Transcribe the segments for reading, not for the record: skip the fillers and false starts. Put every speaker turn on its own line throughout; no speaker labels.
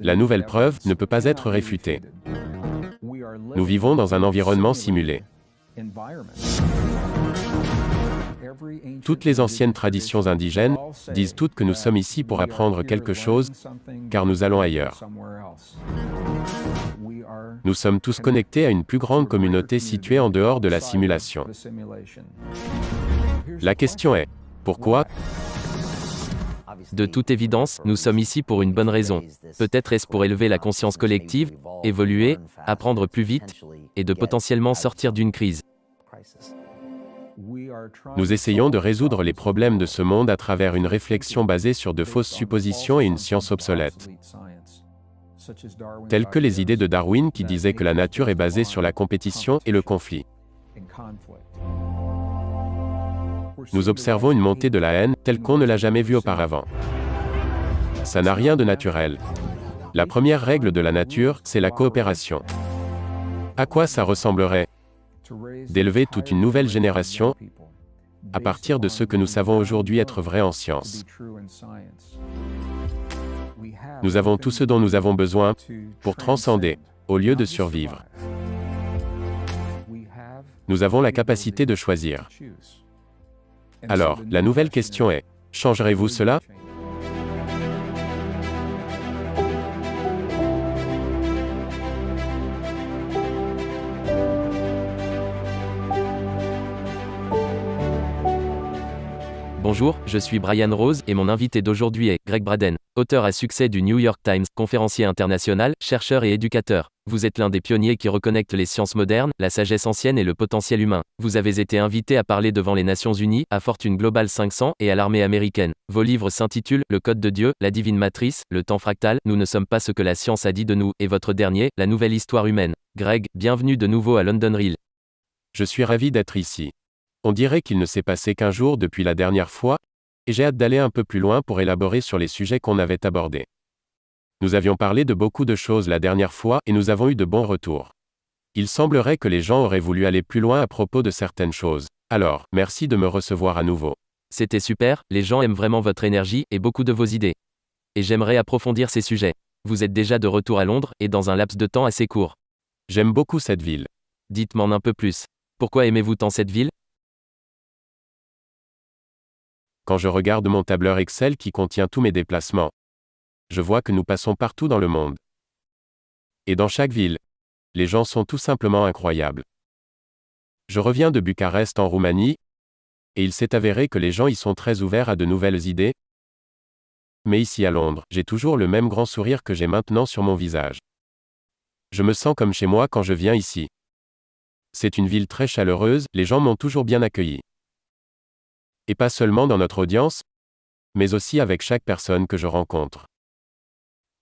La nouvelle preuve ne peut pas être réfutée. Nous vivons dans un environnement simulé. Toutes les anciennes traditions indigènes disent toutes que nous sommes ici pour apprendre quelque chose, car nous allons ailleurs. Nous sommes tous connectés à une plus grande communauté située en dehors de la simulation. La question est, pourquoi ?
De toute évidence, nous sommes ici pour une bonne raison. Peut-être est-ce pour élever la conscience collective, évoluer, apprendre plus vite, et de potentiellement sortir d'une crise.
Nous essayons de résoudre les problèmes de ce monde à travers une réflexion basée sur de fausses suppositions et une science obsolète. Telles que les idées de Darwin qui disaient que la nature est basée sur la compétition et le conflit. Nous observons une montée de la haine telle qu'on ne l'a jamais vue auparavant. Ça n'a rien de naturel. La première règle de la nature, c'est la coopération. À quoi ça ressemblerait ? D'élever toute une nouvelle génération à partir de ce que nous savons aujourd'hui être vrai en science. Nous avons tout ce dont nous avons besoin pour transcender, au lieu de survivre. Nous avons la capacité de choisir. Alors, la nouvelle question est, changerez-vous cela ?
Bonjour, je suis Brian Rose et mon invité d'aujourd'hui est Greg Braden, auteur à succès du New York Times, conférencier international, chercheur et éducateur. Vous êtes l'un des pionniers qui reconnectent les sciences modernes, la sagesse ancienne et le potentiel humain. Vous avez été invité à parler devant les Nations Unies, à Fortune Global 500 et à l'armée américaine. Vos livres s'intitulent Le Code de Dieu, La Divine Matrice, Le Temps Fractal, Nous ne sommes pas ce que la science a dit de nous, et votre dernier, La Nouvelle Histoire Humaine. Greg, bienvenue de nouveau à London Real.
Je suis ravi d'être ici. On dirait qu'il ne s'est passé qu'un jour depuis la dernière fois, et j'ai hâte d'aller un peu plus loin pour élaborer sur les sujets qu'on avait abordés. Nous avions parlé de beaucoup de choses la dernière fois et nous avons eu de bons retours. Il semblerait que les gens auraient voulu aller plus loin à propos de certaines choses. Alors, merci de me recevoir à nouveau.
C'était super, les gens aiment vraiment votre énergie et beaucoup de vos idées. Et j'aimerais approfondir ces sujets. Vous êtes déjà de retour à Londres et dans un laps de temps assez court.
J'aime beaucoup cette ville.
Dites-m'en un peu plus. Pourquoi aimez-vous tant cette ville ?
Quand je regarde mon tableur Excel qui contient tous mes déplacements, je vois que nous passons partout dans le monde. Et dans chaque ville, les gens sont tout simplement incroyables. Je reviens de Bucarest en Roumanie, et il s'est avéré que les gens y sont très ouverts à de nouvelles idées. Mais ici à Londres, j'ai toujours le même grand sourire que j'ai maintenant sur mon visage. Je me sens comme chez moi quand je viens ici. C'est une ville très chaleureuse, les gens m'ont toujours bien accueilli. Et pas seulement dans notre audience, mais aussi avec chaque personne que je rencontre.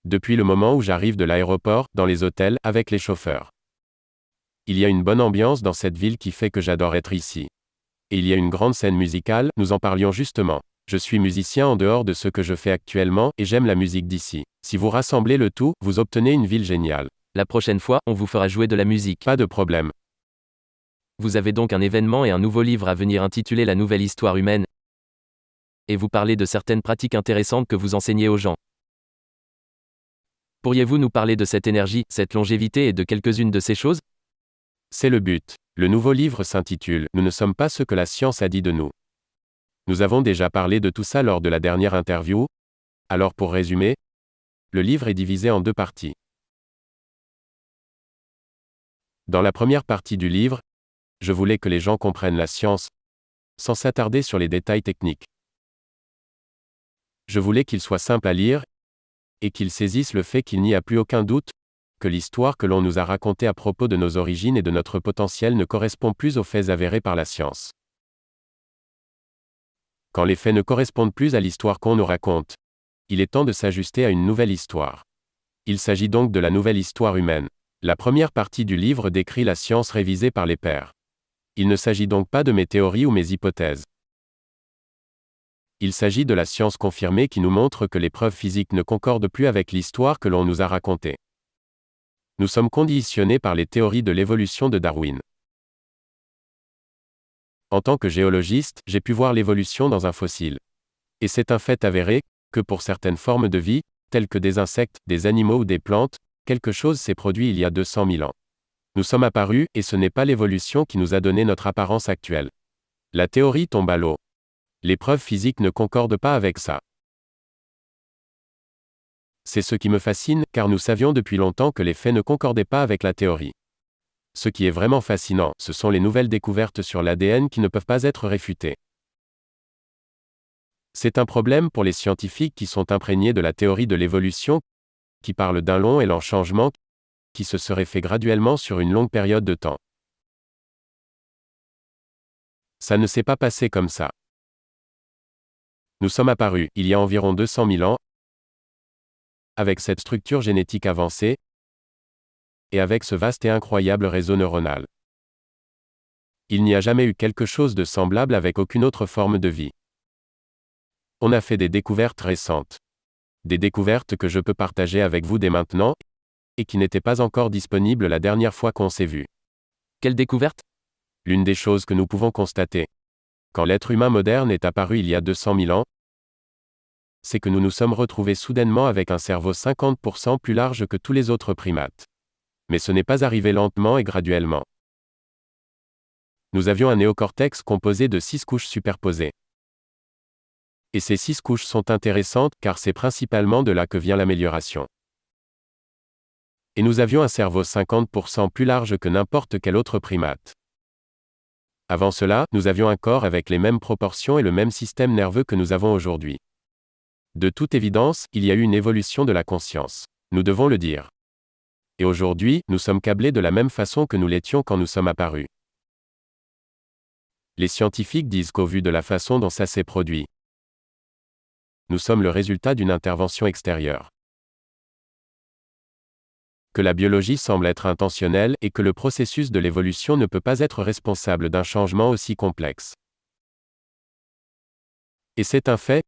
Depuis le moment où j'arrive de l'aéroport, dans les hôtels, avec les chauffeurs. Il y a une bonne ambiance dans cette ville qui fait que j'adore être ici. Et il y a une grande scène musicale, nous en parlions justement. Je suis musicien en dehors de ce que je fais actuellement, et j'aime la musique d'ici. Si vous rassemblez le tout, vous obtenez une ville géniale.
La prochaine fois, on vous fera jouer de la musique.
Pas de problème.
Vous avez donc un événement et un nouveau livre à venir intitulé La Nouvelle Histoire Humaine. Et vous parlez de certaines pratiques intéressantes que vous enseignez aux gens. Pourriez-vous nous parler de cette énergie, cette longévité et de quelques-unes de ces choses ?
C'est le but. Le nouveau livre s'intitule « Nous ne sommes pas ce que la science a dit de nous ». Nous avons déjà parlé de tout ça lors de la dernière interview. Alors pour résumer, le livre est divisé en deux parties. Dans la première partie du livre, je voulais que les gens comprennent la science, sans s'attarder sur les détails techniques. Je voulais qu'il soit simple à lire, et qu'ils saisissent le fait qu'il n'y a plus aucun doute, que l'histoire que l'on nous a racontée à propos de nos origines et de notre potentiel ne correspond plus aux faits avérés par la science. Quand les faits ne correspondent plus à l'histoire qu'on nous raconte, il est temps de s'ajuster à une nouvelle histoire. Il s'agit donc de la nouvelle histoire humaine. La première partie du livre décrit la science révisée par les pairs. Il ne s'agit donc pas de mes théories ou mes hypothèses. Il s'agit de la science confirmée qui nous montre que les preuves physiques ne concordent plus avec l'histoire que l'on nous a racontée. Nous sommes conditionnés par les théories de l'évolution de Darwin. En tant que géologiste, j'ai pu voir l'évolution dans un fossile. Et c'est un fait avéré, que pour certaines formes de vie, tels que des insectes, des animaux ou des plantes, quelque chose s'est produit il y a 200 000 ans. Nous sommes apparus, et ce n'est pas l'évolution qui nous a donné notre apparence actuelle. La théorie tombe à l'eau. Les preuves physiques ne concordent pas avec ça. C'est ce qui me fascine, car nous savions depuis longtemps que les faits ne concordaient pas avec la théorie. Ce qui est vraiment fascinant, ce sont les nouvelles découvertes sur l'ADN qui ne peuvent pas être réfutées. C'est un problème pour les scientifiques qui sont imprégnés de la théorie de l'évolution, qui parle d'un long et lent changement, qui se serait fait graduellement sur une longue période de temps. Ça ne s'est pas passé comme ça. Nous sommes apparus, il y a environ 200 000 ans, avec cette structure génétique avancée, et avec ce vaste et incroyable réseau neuronal. Il n'y a jamais eu quelque chose de semblable avec aucune autre forme de vie. On a fait des découvertes récentes. Des découvertes que je peux partager avec vous dès maintenant, et qui n'étaient pas encore disponibles la dernière fois qu'on s'est vu.
Quelle découverte?
L'une des choses que nous pouvons constater, quand l'être humain moderne est apparu il y a 200 000 ans, c'est que nous nous sommes retrouvés soudainement avec un cerveau 50% plus large que tous les autres primates. Mais ce n'est pas arrivé lentement et graduellement. Nous avions un néocortex composé de 6 couches superposées. Et ces 6 couches sont intéressantes car c'est principalement de là que vient l'amélioration. Et nous avions un cerveau 50% plus large que n'importe quel autre primate. Avant cela, nous avions un corps avec les mêmes proportions et le même système nerveux que nous avons aujourd'hui. De toute évidence, il y a eu une évolution de la conscience. Nous devons le dire. Et aujourd'hui, nous sommes câblés de la même façon que nous l'étions quand nous sommes apparus. Les scientifiques disent qu'au vu de la façon dont ça s'est produit, nous sommes le résultat d'une intervention extérieure. Que la biologie semble être intentionnelle et que le processus de l'évolution ne peut pas être responsable d'un changement aussi complexe. Et c'est un fait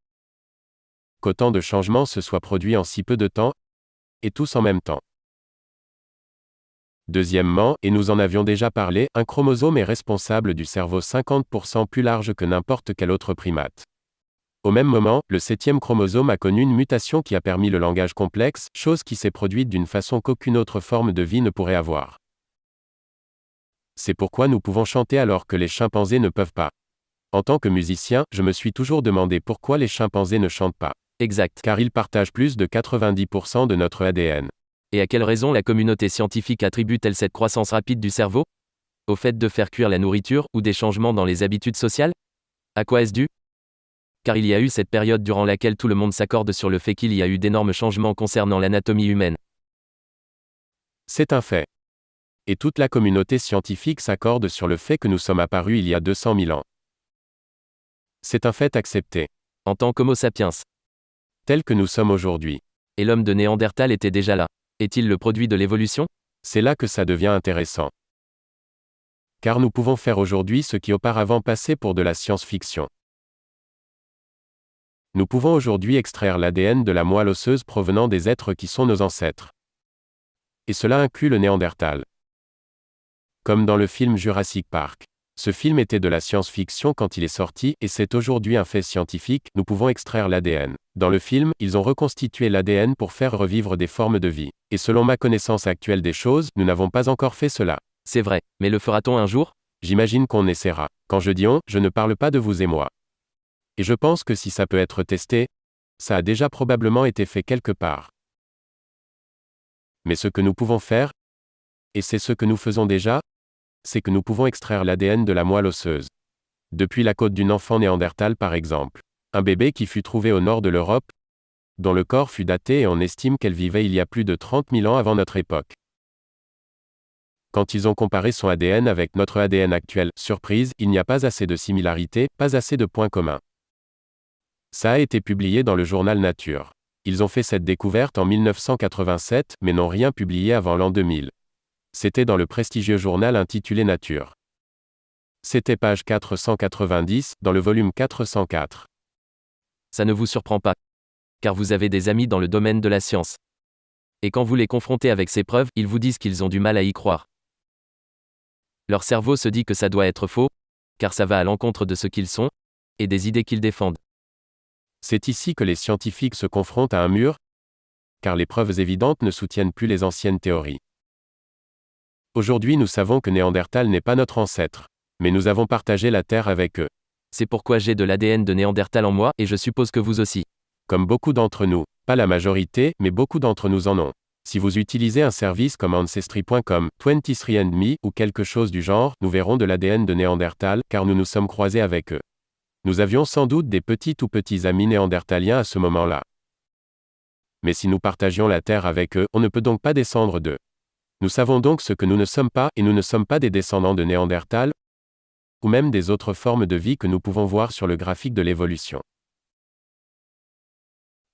qu'autant de changements se soient produits en si peu de temps, et tous en même temps. Deuxièmement, et nous en avions déjà parlé, un chromosome est responsable du cerveau 50% plus large que n'importe quel autre primate. Au même moment, le 7e chromosome a connu une mutation qui a permis le langage complexe, chose qui s'est produite d'une façon qu'aucune autre forme de vie ne pourrait avoir. C'est pourquoi nous pouvons chanter alors que les chimpanzés ne peuvent pas. En tant que musicien, je me suis toujours demandé pourquoi les chimpanzés ne chantent pas.
Exact.
Car ils partagent plus de 90% de notre ADN.
Et à quelle raison la communauté scientifique attribue-t-elle cette croissance rapide du cerveau? Au fait de faire cuire la nourriture, ou des changements dans les habitudes sociales? À quoi est-ce dû? Car il y a eu cette période durant laquelle tout le monde s'accorde sur le fait qu'il y a eu d'énormes changements concernant l'anatomie humaine.
C'est un fait. Et toute la communauté scientifique s'accorde sur le fait que nous sommes apparus il y a 200 000 ans. C'est un fait accepté.
En tant qu'Homo sapiens.
Tel que nous sommes aujourd'hui.
Et l'homme de Néandertal était déjà là. Est-il le produit de l'évolution?
C'est là que ça devient intéressant. Car nous pouvons faire aujourd'hui ce qui auparavant passait pour de la science-fiction. Nous pouvons aujourd'hui extraire l'ADN de la moelle osseuse provenant des êtres qui sont nos ancêtres. Et cela inclut le Néandertal. Comme dans le film Jurassic Park. Ce film était de la science-fiction quand il est sorti, et c'est aujourd'hui un fait scientifique, nous pouvons extraire l'ADN. Dans le film, ils ont reconstitué l'ADN pour faire revivre des formes de vie. Et selon ma connaissance actuelle des choses, nous n'avons pas encore fait cela.
C'est vrai, mais le fera-t-on un jour?
J'imagine qu'on essaiera. Quand je dis on, je ne parle pas de vous et moi. Et je pense que si ça peut être testé, ça a déjà probablement été fait quelque part. Mais ce que nous pouvons faire, et c'est ce que nous faisons déjà, c'est que nous pouvons extraire l'ADN de la moelle osseuse. Depuis la côte d'une enfant néandertal par exemple. Un bébé qui fut trouvé au nord de l'Europe, dont le corps fut daté et on estime qu'elle vivait il y a plus de 30 000 ans avant notre époque. Quand ils ont comparé son ADN avec notre ADN actuel, surprise, il n'y a pas assez de similarités, pas assez de points communs. Ça a été publié dans le journal Nature. Ils ont fait cette découverte en 1987, mais n'ont rien publié avant l'an 2000. C'était dans le prestigieux journal intitulé Nature. C'était page 490, dans le volume 404.
Ça ne vous surprend pas. Car vous avez des amis dans le domaine de la science. Et quand vous les confrontez avec ces preuves, ils vous disent qu'ils ont du mal à y croire. Leur cerveau se dit que ça doit être faux, car ça va à l'encontre de ce qu'ils sont, et des idées qu'ils défendent.
C'est ici que les scientifiques se confrontent à un mur, car les preuves évidentes ne soutiennent plus les anciennes théories. Aujourd'hui nous savons que Néandertal n'est pas notre ancêtre, mais nous avons partagé la Terre avec eux.
C'est pourquoi j'ai de l'ADN de Néandertal en moi, et je suppose que vous aussi.
Comme beaucoup d'entre nous, pas la majorité, mais beaucoup d'entre nous en ont. Si vous utilisez un service comme Ancestry.com, 23andMe ou quelque chose du genre, nous verrons de l'ADN de Néandertal, car nous nous sommes croisés avec eux. Nous avions sans doute des petits ou petits amis néandertaliens à ce moment-là. Mais si nous partagions la Terre avec eux, on ne peut donc pas descendre d'eux. Nous savons donc ce que nous ne sommes pas, et nous ne sommes pas des descendants de Néandertal, ou même des autres formes de vie que nous pouvons voir sur le graphique de l'évolution.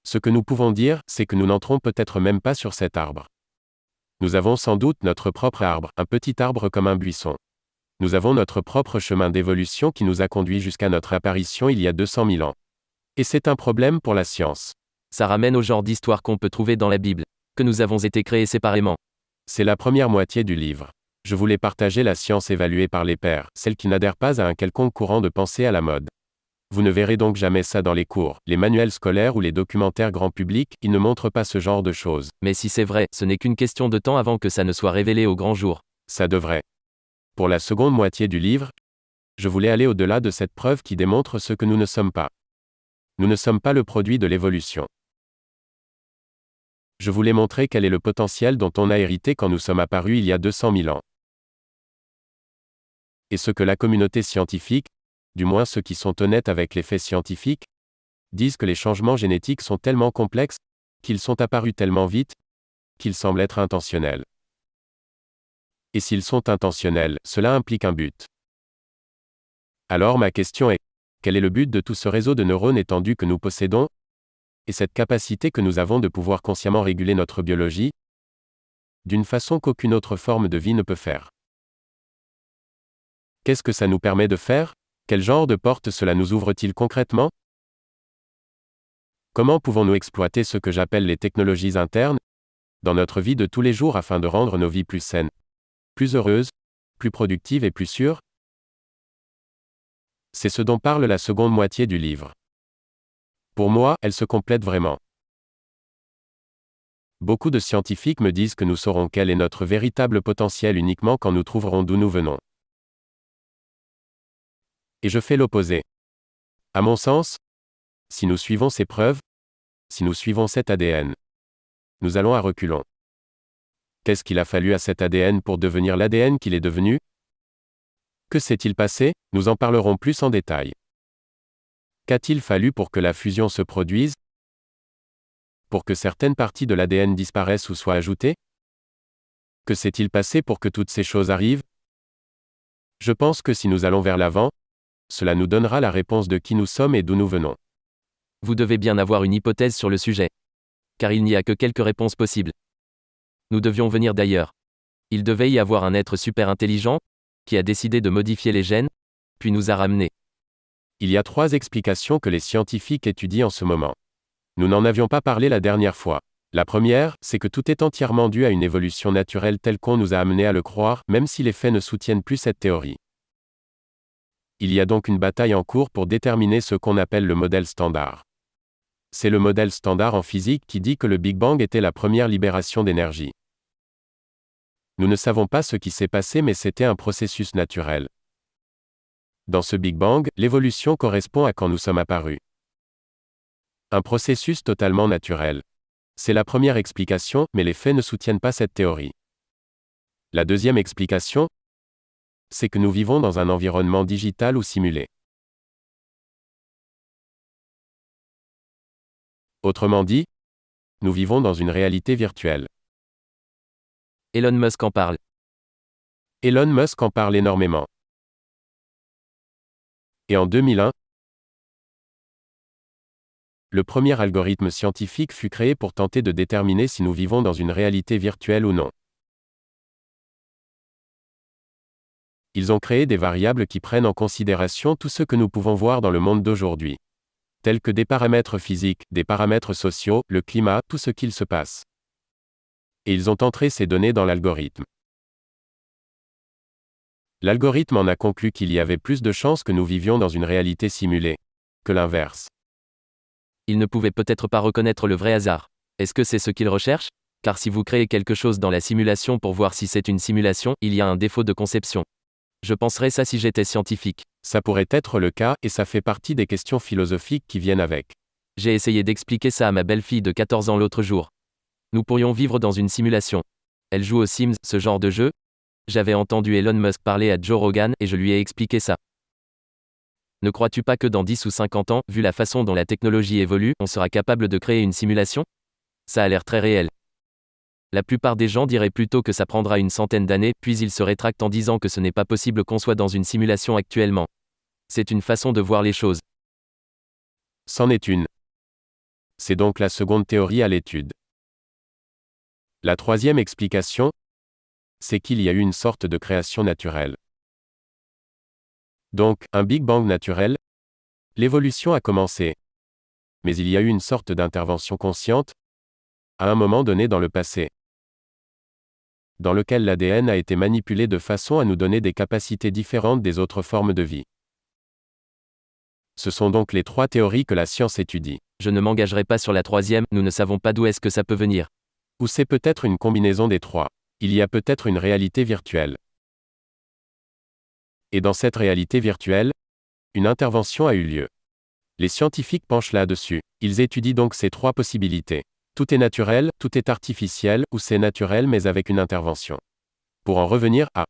Ce que nous pouvons dire, c'est que nous n'entrons peut-être même pas sur cet arbre. Nous avons sans doute notre propre arbre, un petit arbre comme un buisson. Nous avons notre propre chemin d'évolution qui nous a conduits jusqu'à notre apparition il y a 200 000 ans. Et c'est un problème pour la science.
Ça ramène au genre d'histoire qu'on peut trouver dans la Bible, que nous avons été créés séparément.
C'est la première moitié du livre. Je voulais partager la science évaluée par les pairs, celle qui n'adhère pas à un quelconque courant de pensée à la mode. Vous ne verrez donc jamais ça dans les cours, les manuels scolaires ou les documentaires grand public, ils ne montrent pas ce genre de choses.
Mais si c'est vrai, ce n'est qu'une question de temps avant que ça ne soit révélé au grand jour.
Ça devrait. Pour la seconde moitié du livre, je voulais aller au-delà de cette preuve qui démontre ce que nous ne sommes pas. Nous ne sommes pas le produit de l'évolution. Je voulais montrer quel est le potentiel dont on a hérité quand nous sommes apparus il y a 200 000 ans. Et ce que la communauté scientifique, du moins ceux qui sont honnêtes avec les faits scientifiques, disent que les changements génétiques sont tellement complexes, qu'ils sont apparus tellement vite, qu'ils semblent être intentionnels. Et s'ils sont intentionnels, cela implique un but. Alors ma question est, quel est le but de tout ce réseau de neurones étendu que nous possédons, et cette capacité que nous avons de pouvoir consciemment réguler notre biologie, d'une façon qu'aucune autre forme de vie ne peut faire? Qu'est-ce que ça nous permet de faire? Quel genre de porte cela nous ouvre-t-il concrètement? Comment pouvons-nous exploiter ce que j'appelle les technologies internes dans notre vie de tous les jours afin de rendre nos vies plus saines, plus heureuses, plus productives et plus sûres? C'est ce dont parle la seconde moitié du livre. Pour moi, elle se complète vraiment. Beaucoup de scientifiques me disent que nous saurons quel est notre véritable potentiel uniquement quand nous trouverons d'où nous venons. Et je fais l'opposé. À mon sens, si nous suivons ces preuves, si nous suivons cet ADN, nous allons à reculons. Qu'est-ce qu'il a fallu à cet ADN pour devenir l'ADN qu'il est devenu? Que s'est-il passé? Nous en parlerons plus en détail. Qu'a-t-il fallu pour que la fusion se produise? Pour que certaines parties de l'ADN disparaissent ou soient ajoutées? Que s'est-il passé pour que toutes ces choses arrivent? Je pense que si nous allons vers l'avant, cela nous donnera la réponse de qui nous sommes et d'où nous venons.
Vous devez bien avoir une hypothèse sur le sujet. Car il n'y a que quelques réponses possibles. Nous devions venir d'ailleurs. Il devait y avoir un être super intelligent, qui a décidé de modifier les gènes, puis nous a ramenés.
Il y a 3 explications que les scientifiques étudient en ce moment. Nous n'en avions pas parlé la dernière fois. La première, c'est que tout est entièrement dû à une évolution naturelle telle qu'on nous a amenés à le croire, même si les faits ne soutiennent plus cette théorie. Il y a donc une bataille en cours pour déterminer ce qu'on appelle le modèle standard. C'est le modèle standard en physique qui dit que le Big Bang était la première libération d'énergie. Nous ne savons pas ce qui s'est passé mais c'était un processus naturel. Dans ce Big Bang, l'évolution correspond à quand nous sommes apparus. Un processus totalement naturel. C'est la première explication, mais les faits ne soutiennent pas cette théorie. La deuxième explication, c'est que nous vivons dans un environnement digital ou simulé. Autrement dit, nous vivons dans une réalité virtuelle.
Elon Musk en parle.
Elon Musk en parle énormément. Et en 2001, le premier algorithme scientifique fut créé pour tenter de déterminer si nous vivons dans une réalité virtuelle ou non. Ils ont créé des variables qui prennent en considération tout ce que nous pouvons voir dans le monde d'aujourd'hui, tels que des paramètres physiques, des paramètres sociaux, le climat, tout ce qu'il se passe. Et ils ont entré ces données dans l'algorithme. L'algorithme en a conclu qu'il y avait plus de chances que nous vivions dans une réalité simulée, que l'inverse.
Il ne pouvait peut-être pas reconnaître le vrai hasard. Est-ce que c'est ce qu'ils recherchent? Car si vous créez quelque chose dans la simulation pour voir si c'est une simulation, il y a un défaut de conception. Je penserais ça si j'étais scientifique.
Ça pourrait être le cas, et ça fait partie des questions philosophiques qui viennent avec.
J'ai essayé d'expliquer ça à ma belle-fille de 14 ans l'autre jour. Nous pourrions vivre dans une simulation. Elle joue aux Sims, ce genre de jeu. J'avais entendu Elon Musk parler à Joe Rogan et je lui ai expliqué ça. Ne crois-tu pas que dans 10 ou 50 ans, vu la façon dont la technologie évolue, on sera capable de créer une simulation? Ça a l'air très réel. La plupart des gens diraient plutôt que ça prendra une centaine d'années, puis ils se rétractent en disant que ce n'est pas possible qu'on soit dans une simulation actuellement. C'est une façon de voir les choses.
C'en est une. C'est donc la seconde théorie à l'étude. La troisième explication, c'est qu'il y a eu une sorte de création naturelle. Donc, un Big Bang naturel, l'évolution a commencé. Mais il y a eu une sorte d'intervention consciente, à un moment donné dans le passé, dans lequel l'ADN a été manipulé de façon à nous donner des capacités différentes des autres formes de vie. Ce sont donc les trois théories que la science étudie.
Je ne m'engagerai pas sur la troisième, nous ne savons pas d'où est-ce que ça peut venir.
Ou c'est peut-être une combinaison des trois. Il y a peut-être une réalité virtuelle. Et dans cette réalité virtuelle, une intervention a eu lieu. Les scientifiques penchent là-dessus. Ils étudient donc ces trois possibilités. Tout est naturel, tout est artificiel, ou c'est naturel mais avec une intervention. Pour en revenir à...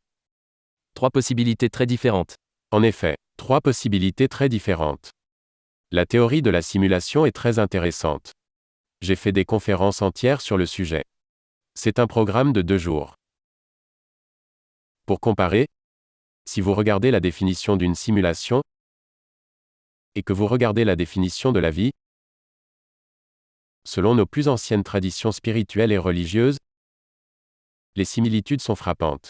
Trois possibilités très différentes.
En effet, trois possibilités très différentes. La théorie de la simulation est très intéressante. J'ai fait des conférences entières sur le sujet. C'est un programme de 2 jours. Pour comparer, si vous regardez la définition d'une simulation, et que vous regardez la définition de la vie, selon nos plus anciennes traditions spirituelles et religieuses, les similitudes sont frappantes.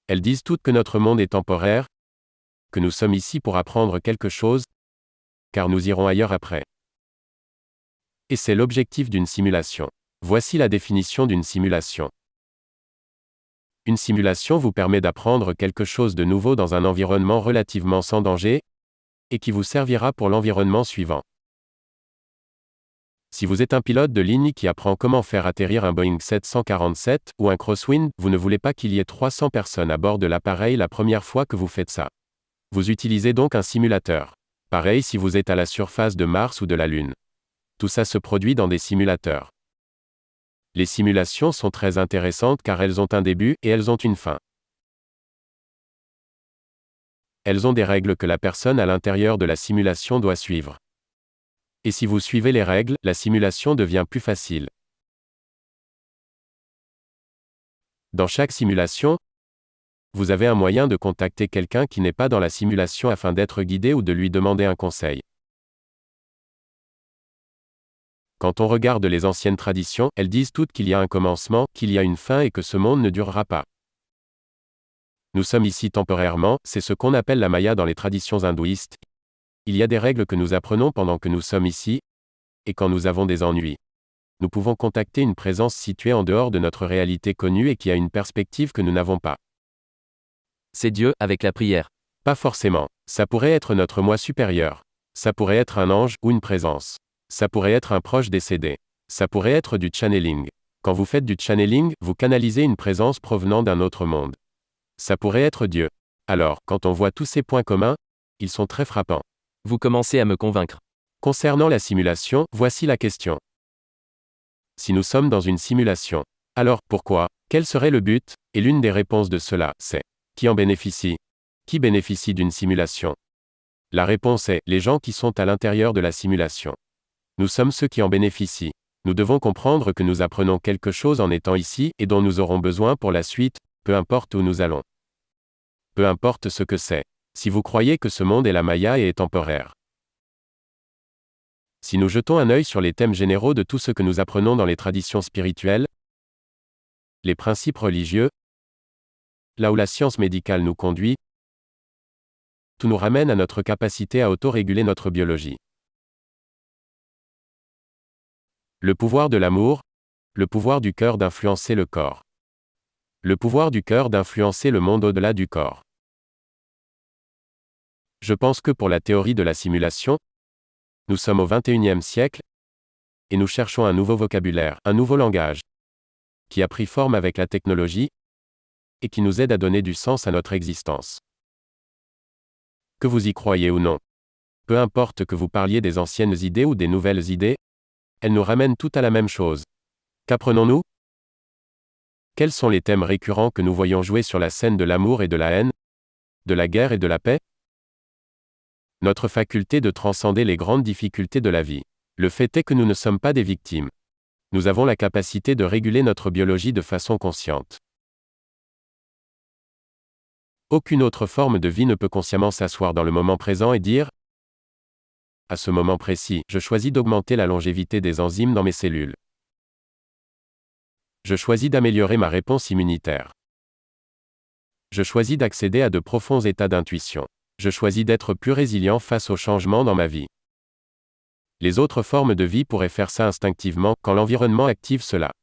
Elles disent toutes que notre monde est temporaire, que nous sommes ici pour apprendre quelque chose, car nous irons ailleurs après. Et c'est l'objectif d'une simulation. Voici la définition d'une simulation. Une simulation vous permet d'apprendre quelque chose de nouveau dans un environnement relativement sans danger, et qui vous servira pour l'environnement suivant. Si vous êtes un pilote de ligne qui apprend comment faire atterrir un Boeing 747 ou un Crosswind, vous ne voulez pas qu'il y ait 300 personnes à bord de l'appareil la première fois que vous faites ça. Vous utilisez donc un simulateur. Pareil si vous êtes à la surface de Mars ou de la Lune. Tout ça se produit dans des simulateurs. Les simulations sont très intéressantes car elles ont un début et elles ont une fin. Elles ont des règles que la personne à l'intérieur de la simulation doit suivre. Et si vous suivez les règles, la simulation devient plus facile. Dans chaque simulation, vous avez un moyen de contacter quelqu'un qui n'est pas dans la simulation afin d'être guidé ou de lui demander un conseil. Quand on regarde les anciennes traditions, elles disent toutes qu'il y a un commencement, qu'il y a une fin et que ce monde ne durera pas. Nous sommes ici temporairement, c'est ce qu'on appelle la Maya dans les traditions hindouistes. Il y a des règles que nous apprenons pendant que nous sommes ici, et quand nous avons des ennuis. Nous pouvons contacter une présence située en dehors de notre réalité connue et qui a une perspective que nous n'avons pas.
C'est Dieu, avec la prière.
Pas forcément. Ça pourrait être notre moi supérieur. Ça pourrait être un ange, ou une présence. Ça pourrait être un proche décédé. Ça pourrait être du channeling. Quand vous faites du channeling, vous canalisez une présence provenant d'un autre monde. Ça pourrait être Dieu. Alors, quand on voit tous ces points communs, ils sont très frappants.
Vous commencez à me convaincre.
Concernant la simulation, voici la question. Si nous sommes dans une simulation, alors pourquoi? Quel serait le but? Et l'une des réponses de cela, c'est qui en bénéficie? Qui bénéficie d'une simulation? La réponse est les gens qui sont à l'intérieur de la simulation. Nous sommes ceux qui en bénéficient. Nous devons comprendre que nous apprenons quelque chose en étant ici et dont nous aurons besoin pour la suite, peu importe où nous allons. Peu importe ce que c'est. Si vous croyez que ce monde est la Maya et est temporaire. Si nous jetons un œil sur les thèmes généraux de tout ce que nous apprenons dans les traditions spirituelles, les principes religieux, là où la science médicale nous conduit, tout nous ramène à notre capacité à auto-réguler notre biologie. Le pouvoir de l'amour, le pouvoir du cœur d'influencer le corps. Le pouvoir du cœur d'influencer le monde au-delà du corps. Je pense que pour la théorie de la simulation, Nous sommes au XXIe siècle, et nous cherchons un nouveau vocabulaire, un nouveau langage, qui a pris forme avec la technologie, et qui nous aide à donner du sens à notre existence. Que vous y croyez ou non. Peu importe que vous parliez des anciennes idées ou des nouvelles idées, elles nous ramènent toutes à la même chose. Qu'apprenons-nous? Quels sont les thèmes récurrents que nous voyons jouer sur la scène de l'amour et de la haine, de la guerre et de la paix? Notre faculté de transcender les grandes difficultés de la vie. Le fait est que nous ne sommes pas des victimes. Nous avons la capacité de réguler notre biologie de façon consciente. Aucune autre forme de vie ne peut consciemment s'asseoir dans le moment présent et dire, à ce moment précis, je choisis d'augmenter la longévité des enzymes dans mes cellules. Je choisis d'améliorer ma réponse immunitaire. Je choisis d'accéder à de profonds états d'intuition. Je choisis d'être plus résilient face aux changements dans ma vie. Les autres formes de vie pourraient faire ça instinctivement, quand l'environnement active cela.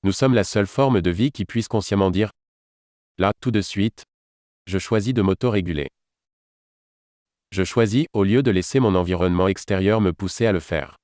Nous sommes la seule forme de vie qui puisse consciemment dire, là, tout de suite, je choisis de m'auto-réguler. Je choisis, au lieu de laisser mon environnement extérieur me pousser à le faire.